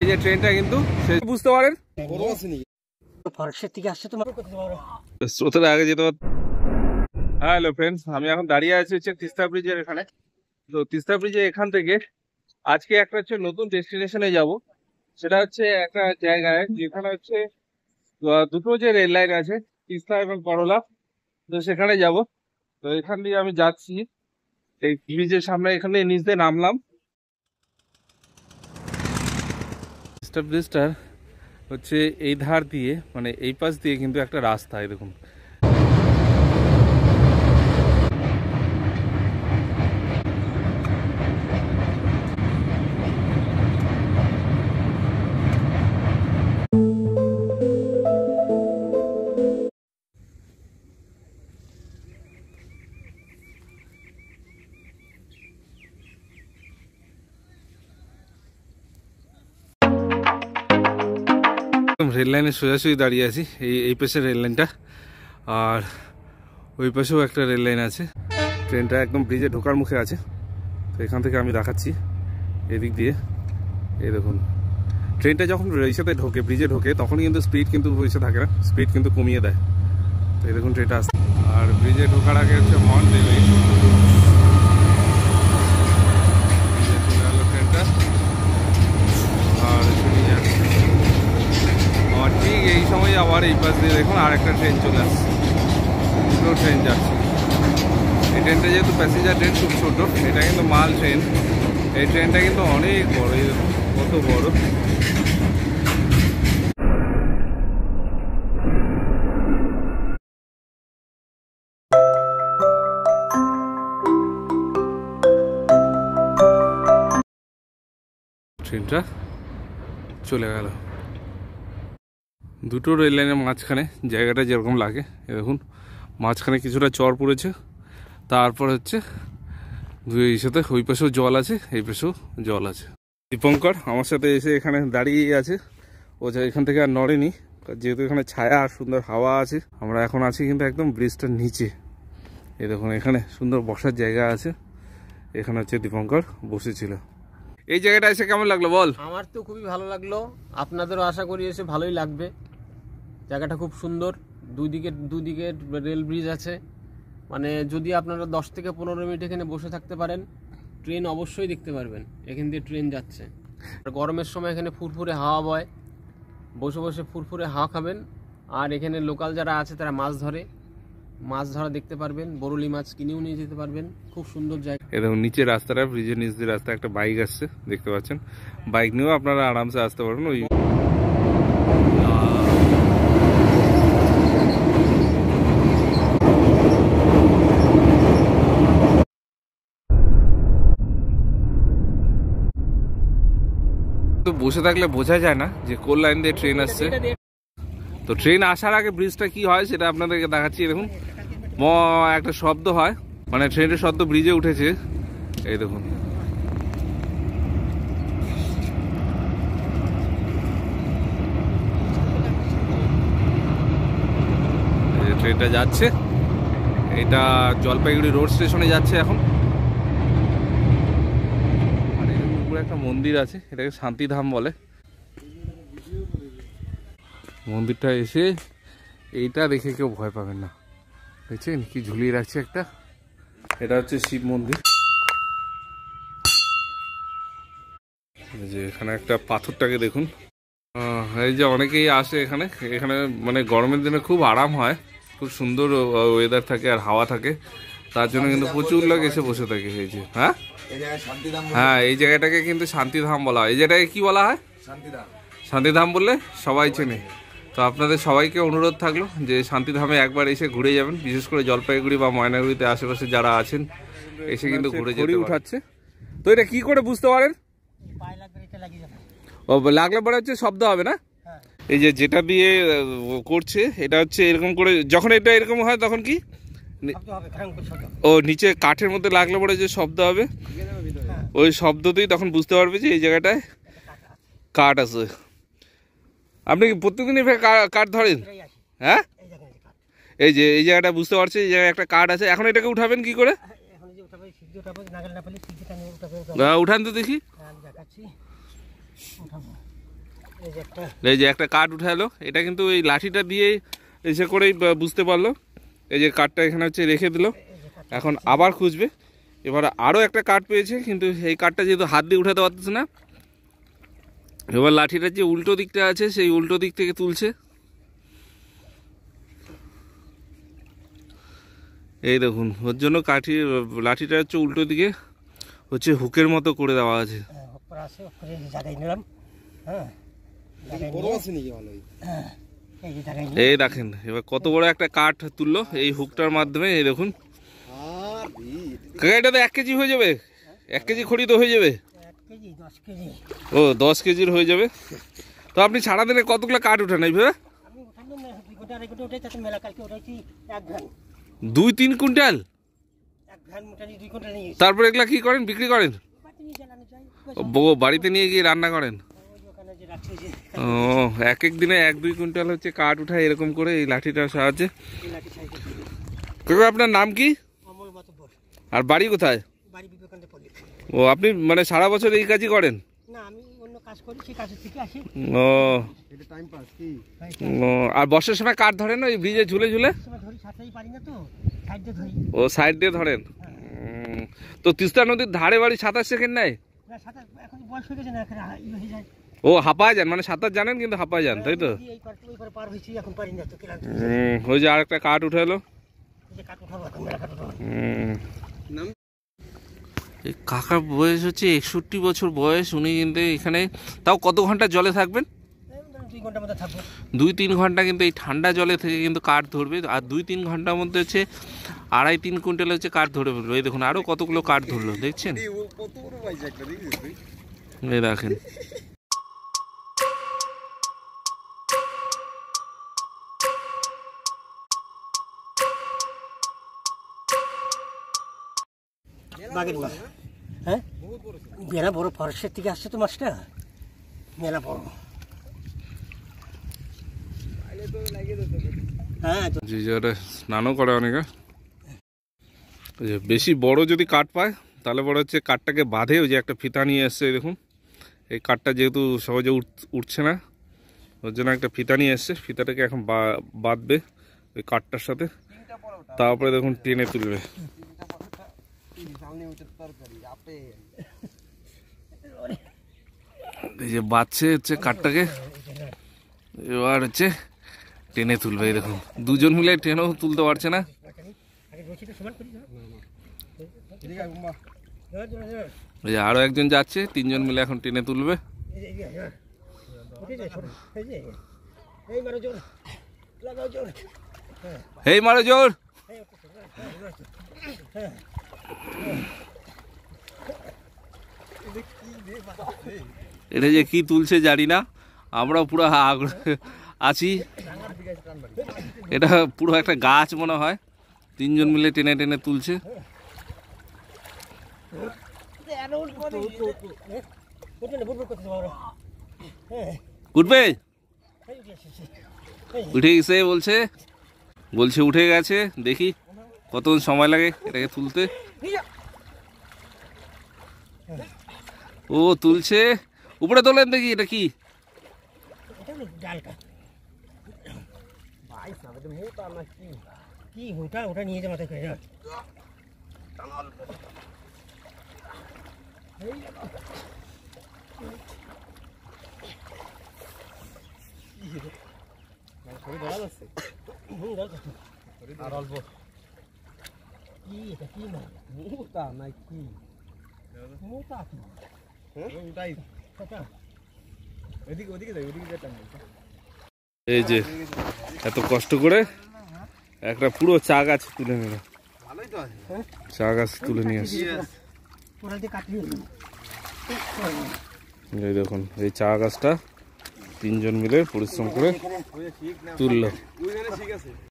এই যে ট্রেনটা কিন্তু বুঝতে পারেন ফরেস্টের থেকে আসছে তোমার স্রোতের আগে যেতে পার। হ্যালো ফ্রেন্ডস, আমি এখন দাঁড়িয়ে আছি হচ্ছে তিস্তা ব্রিজের এখানে। তো তিস্তা ব্রিজের এখান থেকে আজকে একটা হচ্ছে নতুন ডেস্টিনেশনে যাব। সেটা হচ্ছে একটা জায়গায় যেখানে হচ্ছে দুটো যে রেল লাইন আছে, তিস্তা এবং করলা। তো সেখানে যাব। তো এখান দিয়ে আমি যাচ্ছি, এই ব্রিজের সামনে এখানে নিচ দিয়ে নামলাম। তিস্তা ব্রিজটার হচ্ছে এই ধার দিয়ে, মানে এই পাশ দিয়ে কিন্তু একটা রাস্তা, এই দেখুন। রেল লাইনে সোজাসুজি দাঁড়িয়ে আছি, এই পাশে রেল লাইনটা, আর ওই পাশেও একটা রেল লাইন আছে। ট্রেনটা একদম ব্রিজে ঢোকার মুখে আছে। তো এখান থেকে আমি দেখাচ্ছি এদিক দিয়ে, এই দেখুন। ট্রেনটা যখন রেসাতে ঢোকে, ব্রিজে ঢোকে, তখন কিন্তু স্পিড কিন্তু পয়সা থাকে না, স্পিড কিন্তু কমিয়ে দেয়। তো এই দেখুন ট্রেনটা আসছে, আর ব্রিজে ঢোকার আগে হচ্ছে হর্ন দেবে। চলে গেল ট্রেনটা, আর শুনিয়ে যাচ্ছে। আর ঠিক এই সময় আবার এই পাশ দিয়ে দেখুন আর একটা ট্রেন চলে আসছে, দুটো ট্রেন যাচ্ছে। এই ট্রেনটা যেহেতু প্যাসেঞ্জার ট্রেন, খুব ছোট, এটা কিন্তু মাল ট্রেন। এই ট্রেনটা কিন্তু অনেক বড়, এই দেখুন কত বড়। ট্রেনটা চলে গেল। দুটো রেল লাইনের মাঝখানে জায়গাটা যেরকম লাগে, দেখুন মাঝখানে কিছুটা চর পড়েছে। তারপর হচ্ছে এই সাথে ওই পাশেও জল আছে, এই পাশেও জল আছে। দীপঙ্কর আমার সাথে এসে এখানে দাঁড়িয়ে আছে, ও এখান থেকে আর নড়েনি, যেহেতু এখানে ছায়া আর সুন্দর হাওয়া আছে। আমরা এখন আছি কিন্তু একদম ব্রিজটার নিচে। এই দেখুন এখানে সুন্দর বসার জায়গা আছে, এখানে হচ্ছে দীপঙ্কর বসেছিল। এই জায়গাটা এসে কেমন লাগলো বল? আমার তো খুবই ভালো লাগলো, আপনাদেরও আশা করি এসে ভালোই লাগবে। জায়গাটা খুব সুন্দর, দুদিকে রেল ব্রিজ আছে। মানে যদি আপনারা 10 থেকে 15 মিনিট এখানে বসে থাকতে পারেন, ট্রেন অবশ্যই দেখতে পারবেন। এখান দিয়ে ট্রেন যাচ্ছে, আর গরমের সময় এখানে ফুরফুরে হাওয়া বয়, বসে বসে ফুরফুরে হাওয়া খাবেন। আর এখানে লোকাল যারা আছে তারা মাছ ধরা দেখতে পারবেন, বরলি মাছ কিনেও নিয়ে যেতে পারবেন। খুব সুন্দর জায়গা। এই দেখুন নিচে রাস্তাটা, ব্রিজের নিচ দিয়ে রাস্তা, একটা বাইক আসছে দেখতে পাচ্ছেন। বাইক নিয়েও আপনারা আরামসে আসতে পারবেন। ওই তো বসে থাকলে বোঝা যায় না যে কোন লাইন দিয়ে ট্রেন আসছে। তো ট্রেন আসার আগে ব্রিজটা কি হয় সেটা আপনাদেরকে দেখাচ্ছি। দেখুন একটা শব্দ হয়, মানে ট্রেনের শব্দ ব্রিজে উঠেছে, এই দেখুন। ট্রেনটা যাচ্ছে, এটা জলপাইগুড়ি রোড স্টেশনে যাচ্ছে এখন। আর এর উপরে একটা মন্দির আছে, এটাকে শান্তিধাম বলে। মন্দিরটা এসে এইটা দেখে কেউ ভয় পাবেন না, দেখছেন কি ঝুলিয়ে রাখছে একটা, এটা হচ্ছে শিব মন্দির। যে এখানে একটা পাথরটাকে দেখুন। এই যে অনেকেই আসে এখানে, মানে গরমের দিনে খুব আরাম হয়, খুব সুন্দর ওয়েদার থাকে আর হাওয়া থাকে, তার জন্য কিন্তু প্রচুর লোক এসে বসে থাকে। এই যে হ্যাঁ, এই জায়গাটাকে কিন্তু শান্তিধাম বলা হয়। এই জায়গাটাকে কি বলা হয়? শান্তিধাম বললে সবাই চেনে। তো আপনাদের সবাইকে অনুরোধ থাকলো যে শান্তিধামে একবার এসে ঘুরে যাবেন, বিশেষ করে জলপাইগুড়ি বা ময়নাগুড়িতে আশেপাশে যারা আছেন, এসে কিন্তু ঘুরে যেতে উঠাচ্ছে। তো এটা কি করে বুঝতে পারেন? ও লাগলে পরে হচ্ছে শব্দ হবে না। এই যে যেটা দিয়ে করছে এটা হচ্ছে এরকম করে, যখন এটা এরকম হয় তখন কি ও নিচে কাঠের মধ্যে লাগলে পরে যে শব্দ হবে, ওই শব্দতেই তখন বুঝতে পারবে যে এই জায়গাটায় কাঠ আছে। আপনি কি প্রত্যেকদিন কাঠ ধরেন? হ্যাঁ, এই যে এই জায়গাটা বুঝতে পারছি, এই জায়গায় একটা কাঠ আছে। এখন এটাকে উঠাবেন কি করে? উঠান তো দেখি। এই যে একটা কাঠ উঠালো, এটা কিন্তু এই লাঠিটা দিয়ে এসে করেই বুঝতে পারলো। এই যে কাঠটা এখানে হচ্ছে রেখে দিল, এখন আবার খুঁজবে। এবার আরও একটা কাঠ পেয়েছে, কিন্তু এই কাঠটা যেহেতু হাত দিয়ে উঠাতে পারতেছে না, এবার লাঠিটার যে উল্টো দিকটা আছে সেই উল্টো দিক থেকে তুলছে। এই দেখুন, ওর জন্য লাঠিটা হচ্ছে উল্টো দিকে হচ্ছে হুকের মতো করে দেওয়া আছে। এই দেখেন এবার কত বড় একটা কাঠ তুললো এই হুকটার মাধ্যমে। এই দেখুন কাকা, এটা তো 1 কেজি হয়ে যাবে, 1 কেজি খড়ি তো হয়ে যাবে। ও 10 কেজির হয়ে যাবে। তো আপনি সারাদিনে কতগুলো কাঠ উঠান এইভাবে? 2-3 কুইন্টাল। তারপর এগুলা কি করেন, বিক্রি করেন? বাড়িতে নিয়ে গিয়ে রান্না করেন? ও, এক দিনে 1-2 কুইন্টাল হচ্ছে কাঠ উঠায় এরকম করে এই লাঠিটার সাহায্যে। কাকা আপনার নাম কি আর বাড়ি কোথায়? ও, আপনি মানে সারা বছর এই কাজই করেন? ও, আর বর্ষার সময় কাঠ ধরেন ওই ব্রিজে ঝুলে ঝুলে? ও, সাইড দিয়ে ধরেন। তো তিস্তা নদীর ধারে বাড়ি, সাঁতার শেখেন নাই? ও, হাঁপায় যান, মানে সাঁতার জানেন কিন্তু হাঁপায় যান, তাই তো? ওই যে আর একটা কাঠ উঠে এলো। এই কাকার বয়স হচ্ছে 61 বছর বয়স। উনি কিন্তু এখানে তাও কত ঘন্টা জলে থাকবেন? 2-3 ঘন্টা কিন্তু এই ঠান্ডা জলে থেকে কিন্তু কাঠ ধরবে। আর 2-3 ঘন্টার মধ্যে হচ্ছে 2.5-3 কুইন্টাল হচ্ছে কাঠ ধরে ফেলবে। এই দেখুন আরো কতগুলো কাঠ ধরলো, দেখছেন? এই দেখেন। হ্যাঁ, মেলা বড় ফরেস্টের থেকে আসছে তো মাছটা, মেলা বড়। হ্যাঁ, যে যারা স্নানও করে অনেকে, বেশি বড় যদি কাঠ পায় তাহলে বড় হচ্ছে কাঠটাকে বাঁধে। ওই যে একটা ফিতা নিয়ে এসছে, দেখুন এই কাঠটা যেহেতু সহজে উঠছে না, ওর জন্য একটা ফিতা নিয়ে এসছে। ফিতাটাকে এখন বাঁধবে ওই কাঠটার সাথে, তারপরে দেখুন টেনে তুলবে। এই যে বাঁধছে হচ্ছে কাঠটাকে, এবার হচ্ছে টেনে তুলবে। এই দেখুন দুজন মিলে টেনেও তুলতে পারছে না। এই যে আরো একজন যাচ্ছে, 3 জন মিলে এখন টেনে তুলবে। এই মারো জোর। এটা যে কি তুলছে জানি না, আমরা পুরো আছি। এটা পুরো একটা গাছ মনে হয়, 3 জন মিলে টেনে টেনে তুলছে। উঠবে, উঠে গেছে বলছে উঠে গেছে। দেখি কতক্ষণ সময় লাগে এটাকে তুলতে। ও তুলছে, উপরে তোলেন দেখি এটা কি। ওটা নিয়ে যাওয়া আর অল্প কি, এটা কি না মোটা নাকি? মোটা কি? এই যে এত কষ্ট করে একটা পুরো চা গাছ তুলে নিল, চা গাছ তুলে নিয়ে আসছে। এই দেখুন এই চা গাছটা 3 জন মিলে পরিশ্রম করে তুললো।